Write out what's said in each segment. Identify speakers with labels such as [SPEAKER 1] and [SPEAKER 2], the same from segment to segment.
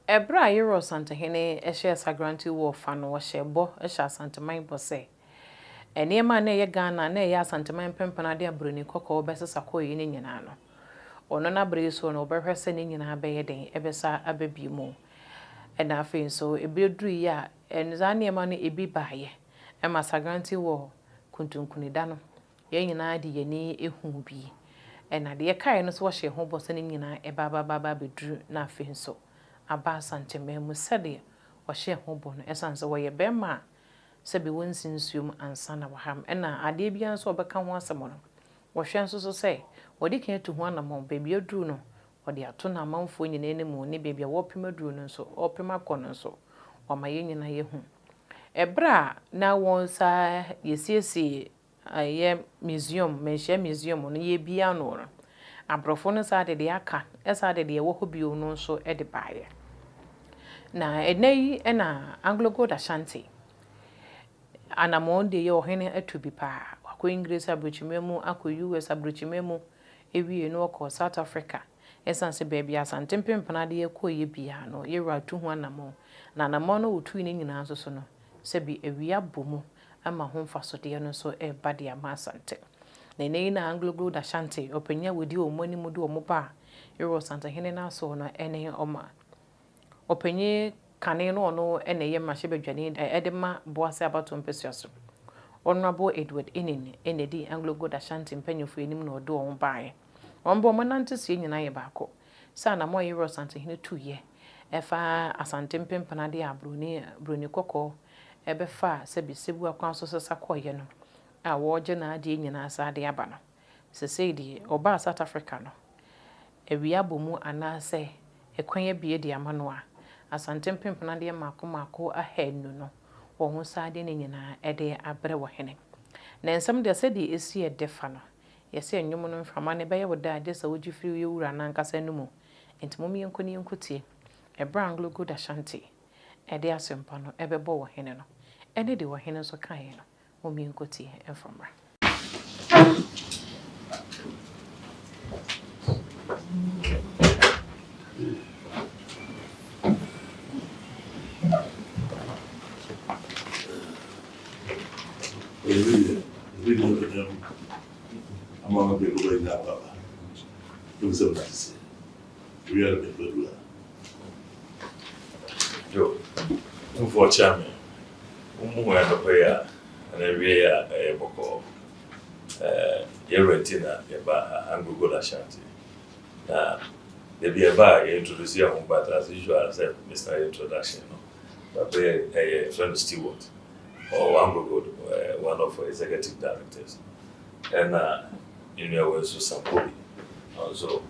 [SPEAKER 1] Ebra yero Santahene ehye sagranti wo fa no wo hyebo ehye Asanteman bose enema na ye Ghana na ye Asanteman pempana de abroni kokko besesa koyi ne nyina no ono na bre so no obehwese ne nyina beye den ebesa ababi mu ena afi so ebedru ya enza ne ma no ebi baaye ema sagranti wo kuntunkunida no ye nyina de yeni ehu bi ena de ye kai no so wo hye ho bose ne nyina eba bedru na afi so aba Asanteman mu sede wo hye ho bo no esanse wo ye bema sebe wonsinsuom ansa na waham ena ade bia nso obeka ho asem no wo hwe nso so se wodi kan tu ho anamon bebi aduru no wodi ato na amanfo nyina enemu ne bebi wo pema duru no nso opema kɔ no nso wama ye nyina ye hu ebra na wonsa yesiesi aye museum menhye museum no ye bia no abrofo no sa de aka esa de wo hobio no nso de baaye na enai na Anglo Gold Ashanti anamon de ye ohene atubi pa akọ English abrochimemu akọ US abrochimemu ewie no akọ South Africa esanse baby Asantempempana de ye kọ ye bia no ye ratu ho anamon na anamon no otu ni nyina nso so no sebi ewia bomu ama ho mfaso de no so e ba de ama Asante na enai na Anglo Gold Ashanti openya wodi omani mu de omoba yero Santahene na so no ene oma openye kane no ono ene ye mahye badwane edema boase abato mpesiaso Honorable Edward Enedi Anglo Gold Ashanti mpanyofo enim na odo on baaye ombo monante sie nyina ye baako sa na mo yero Santahene tuye efa Asantempempana de broni kokko ebefa sebisebu akwanso sesa koye no a woje na ade nyina asa de aba no sesedi oba South Africa no ewia bomu anase ekwanye bie de amano a Asantempempana de mako ahenu no wo ho saade ne nyina ede abre wo hene na ensam de sedi esi edefa no yese enwom no mframa ne beye woda ade sa wogi firi yewura na nkasa numu entimo mi yenkoni yenkotie ebra Anglo Gold Ashanti ede asempa no ebebo wo hene no ene de wo hene so kan no mo mi yenkotie enfamra
[SPEAKER 2] We look at them. I'm on the people right now, Baba. It was so nice. We had a bit good.
[SPEAKER 3] Yo, for chairman, had a prayer and a real boko. Rentina, Anglo Gold Ashanti. Now, there be a bar introduce you, but as usual, I said, Mr. Introduction, but a friend Stewart. Or Anglo Gold, one of our executive directors, and also Sampoli, also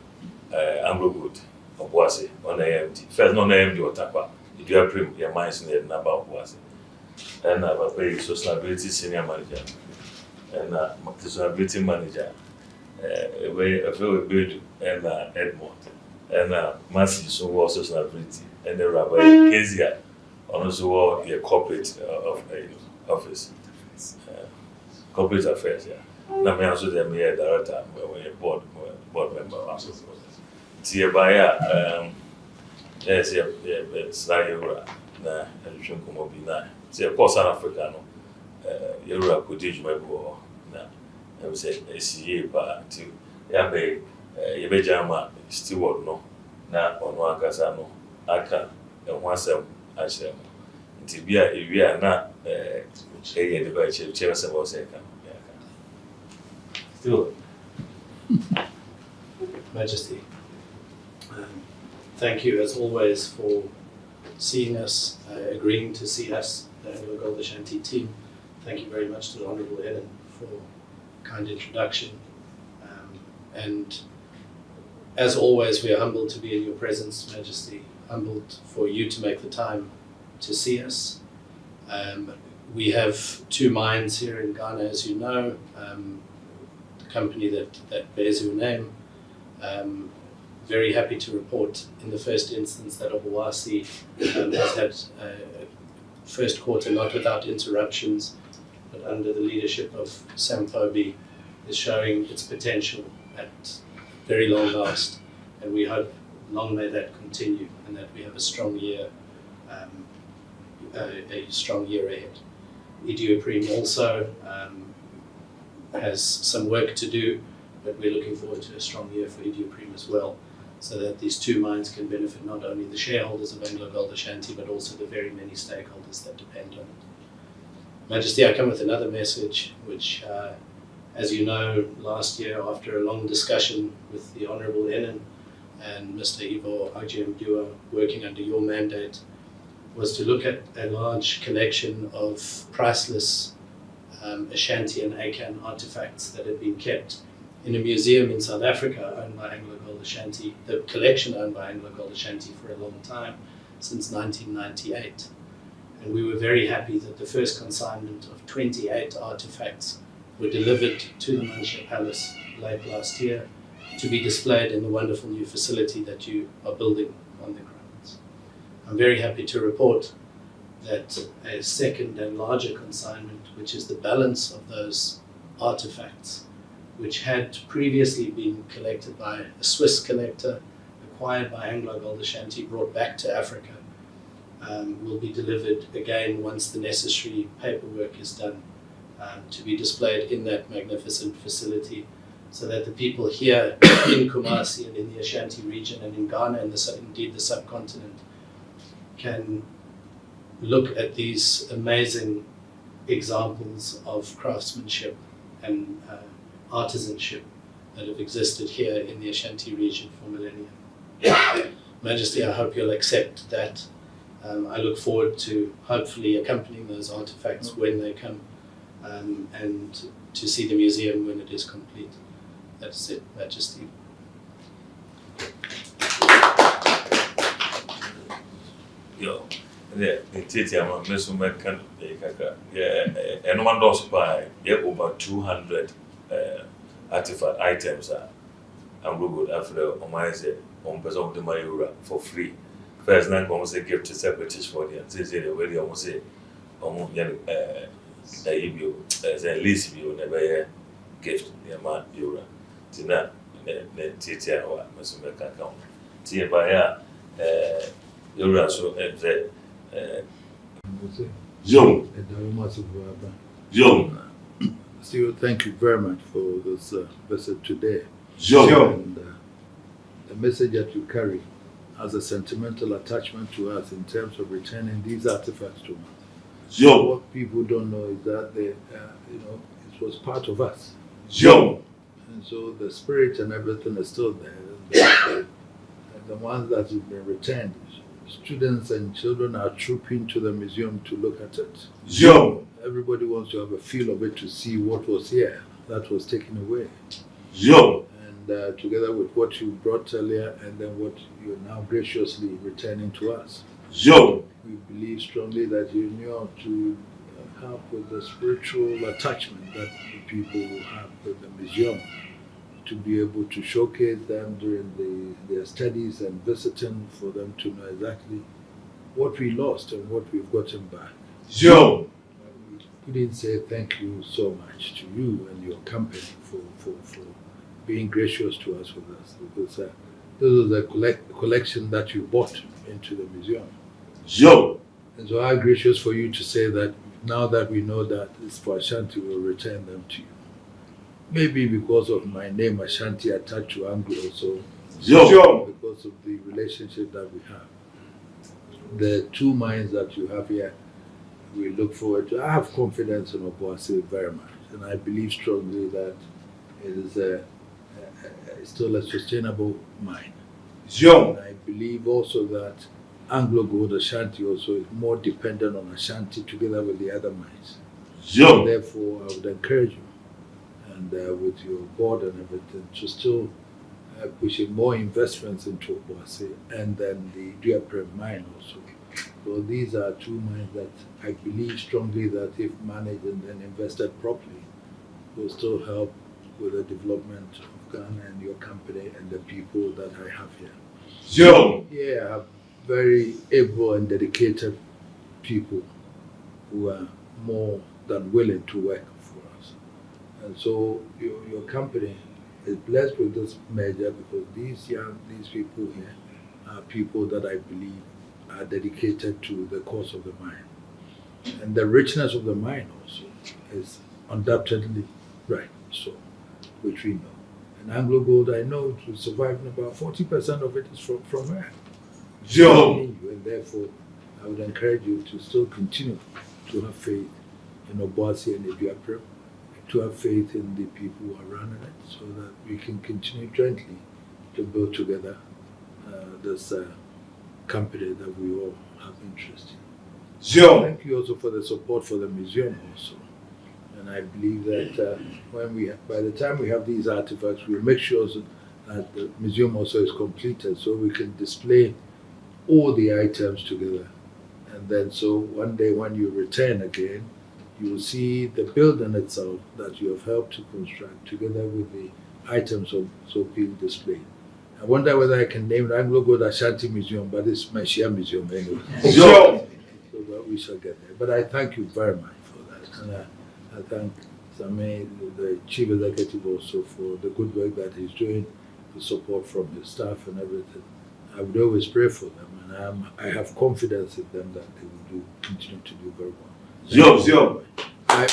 [SPEAKER 3] Anglo Gold, Obuasi, on AMD. First, non AMD or Takwa, if you have your minds in the number of Obuasi, and I have a sustainability senior manager, and sustainability manager, a very good, and Edmond, and Massey, so was sustainability, and the Rabbi Kezia, also the corporate office, corporate affairs. Yeah. Now, me also the mayor director, we board member. Also, Tiabaya, yes, yeah, Sayura, na education kumobi na. See, of course, South Africa, no, Yura could teach my boy. Na, I would say, ACA, but to Yabe, Yabejama, Steward, no, na Onwa Casano, Aka, and once actually. Tibia, if we are not the chair,
[SPEAKER 4] Still, Majesty, thank you as always for seeing us, agreeing to see us, the Anglo Gold Ashanti team. Thank you very much to the Honourable Helen for a kind introduction. And as always, we are humbled to be in your presence, Majesty, humbled for you to make the time to see us. We have two mines here in Ghana, as you know, the company that bears your name. Very happy to report in the first instance that Obuasi has had first quarter not without interruptions, but under the leadership of Sampobi is showing its potential at very long last, and we hope long may that continue, and that we have a strong year, a strong year ahead. Iduapriem also has some work to do, but we're looking forward to a strong year for Iduapriem as well, so that these two mines can benefit not only the shareholders of AngloGold Ashanti, but also the very many stakeholders that depend on it. Majesty, I come with another message, which, as you know, last year, after a long discussion with the Honourable Enan and Mr. Ivo Agyemdua, working under your mandate, was to look at a large collection of priceless Ashanti and Akan artifacts that had been kept in a museum in South Africa owned by AngloGold Ashanti, the collection owned by AngloGold Ashanti for a long time, since 1998. And we were very happy that the first consignment of 28 artifacts were delivered to the Mancha Palace late last year to be displayed in the wonderful new facility that you are building on the grounds. I'm very happy to report that a second and larger consignment, which is the balance of those artifacts, which had previously been collected by a Swiss collector, acquired by AngloGold Ashanti, brought back to Africa, will be delivered again once the necessary paperwork is done, to be displayed in that magnificent facility, so that the people here in Kumasi and in the Ashanti region and in Ghana and indeed the subcontinent can look at these amazing examples of craftsmanship and artisanship that have existed here in the Ashanti region for millennia. Majesty, I hope you'll accept that. I look forward to hopefully accompanying those artifacts when they come, and to see the museum when it is complete. That's it, Majesty.
[SPEAKER 3] Yo, yeah, I'm missing my kind and one does buy over 200 artifact items. I'm good after on my on person of the Mayura for free. First night, almost a gift to say British for the say where almost say almost a lease view never gift near my Eura. Tina, Titia, or Mr. Account. Tia by Eura so
[SPEAKER 2] Young. Young.
[SPEAKER 5] Steve, thank you very much for this visit today.
[SPEAKER 2] Young.
[SPEAKER 5] And the message that you carry has a sentimental attachment to us in terms of returning these artifacts to us.
[SPEAKER 2] Young.
[SPEAKER 5] What people don't know is that they, it was part of us.
[SPEAKER 2] Young.
[SPEAKER 5] And so the spirit and everything is still there. The ones that have been returned, students and children are trooping to the museum to look at it.
[SPEAKER 2] Young.
[SPEAKER 5] Everybody wants to have a feel of it to see what was here that was taken away.
[SPEAKER 2] Young.
[SPEAKER 5] And together with what you brought earlier and then what you're now graciously returning to us.
[SPEAKER 2] Young.
[SPEAKER 5] We believe strongly that you knew to help with the spiritual attachment that the people will have with the museum, to be able to showcase them during their studies and visiting, for them to know exactly what we lost and what we've gotten back.
[SPEAKER 2] Young.
[SPEAKER 5] We didn't say thank you so much to you and your company for being gracious to us with this, because this is a collection that you bought into the museum.
[SPEAKER 2] Young.
[SPEAKER 5] And so I'm gracious for you to say that now that we know that it's for Ashanti, we'll return them to you. Maybe because of my name Ashanti attached to Anglo, so
[SPEAKER 2] Young.
[SPEAKER 5] because of the relationship that we have. The two mines that you have here, we look forward to. I have confidence in Obuasi very much, and I believe strongly that it is still a sustainable mine.
[SPEAKER 2] Young.
[SPEAKER 5] And I believe also that AngloGold Ashanti also is more dependent on Ashanti together with the other mines.
[SPEAKER 2] Young.
[SPEAKER 5] Therefore, I would encourage you, and with your board and everything, to still pushing more investments into Obuasi and then the Iduapriem mine also. So these are two mines that I believe strongly that if managed and then invested properly, will still help with the development of Ghana and your company and the people that I have here.
[SPEAKER 2] Young.
[SPEAKER 5] Yeah, I have very able and dedicated people who are more than willing to work for us. And so your company is blessed with this merger because these people here are people that I believe are dedicated to the cause of the mine. And the richness of the mine also is undoubtedly right, so, which we know. And Anglo Gold, I know, to survive, about 40% of it is from where? And therefore, I would encourage you to still continue to have faith in Obuasi and Eduapre, to have faith in the people who are running it, so that we can continue jointly to build together this company that we all have interest in. Thank you also for the support for the museum also. And I believe that by the time we have these artifacts, we'll make sure that the museum also is completed so we can display all the items together. And then so one day when you return again, you will see the building itself that you have helped to construct together with the items so being displayed. I wonder whether I can name it Anglo Gold Ashanti Museum, but it's Meshia Museum anyway. So we shall get there. But I thank you very much for that. And I thank Same, the Chief Executive, also for the good work that he's doing, the support from his staff and everything. I would always pray for them, and I have confidence in them that they will continue to do very well.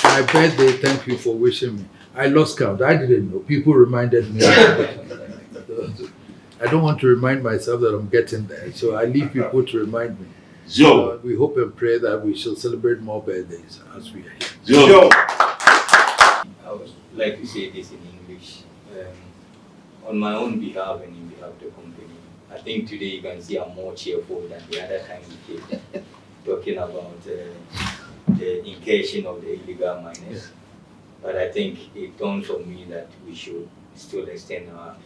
[SPEAKER 5] My birthday, thank you for wishing me. I lost count. I didn't know. People reminded me. I don't want to remind myself that I'm getting there, so I leave people to remind me. We hope and pray that we shall celebrate more birthdays as we are here.
[SPEAKER 6] I would like to say this in English. On my own behalf and in behalf of the company, I think today you can see I'm more cheerful than the other time we came talking about the incursion of the illegal miners. Yeah. But I think it dawns on me that we should still extend our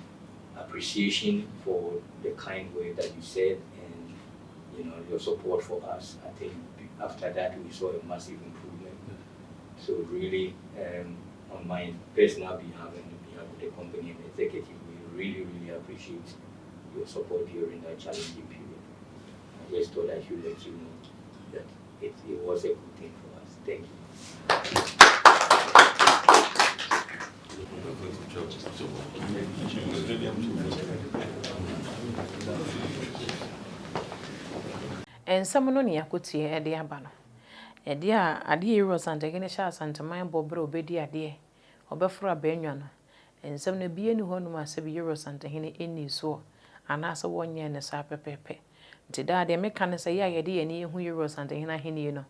[SPEAKER 6] appreciation for the kind way that you said and your support for us. I think after that we saw a massive improvement. So really, on my personal behalf and on behalf of the company and the executive, we really, really appreciate your support during that challenging period. I just thought I should let you know that it was a good thing for us. Thank you.
[SPEAKER 1] And someone on Yakuti, Eddie Abano. Eddie, a dear Asanteman Asanteman Bobro, Bedi Ade, or Befra Benyon, and some ne be any one was €7 in his so, and answer 1 year and a sapper pepe. Today, the mechanic say, I did any who €7 hino.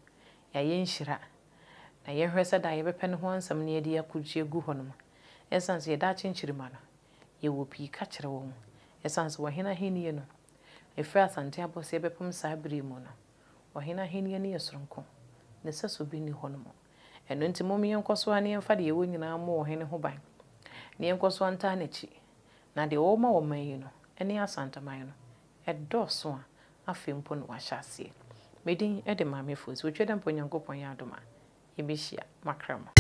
[SPEAKER 1] A yen shira. Na ye hwesa da ye bepen ho ansam ne de akudie gu honom esanse ye da chenchirima no ye wo pi ka kire wo esanse wo hena henie no efra asante abose ye bepem sa abiri mu no wo hena henie ne yesoronko ne saso bi ni honom eno nti mom ye nkoso ane emfa de ye wo nyina mo wo hene ho ban ne nkoso anta na chi na de wo ma wo man yi no ene Asanteman no edoso a afempo no wa hyase medin ede maamefo so twedam ponyankopon ya adoma Ibishia Makram.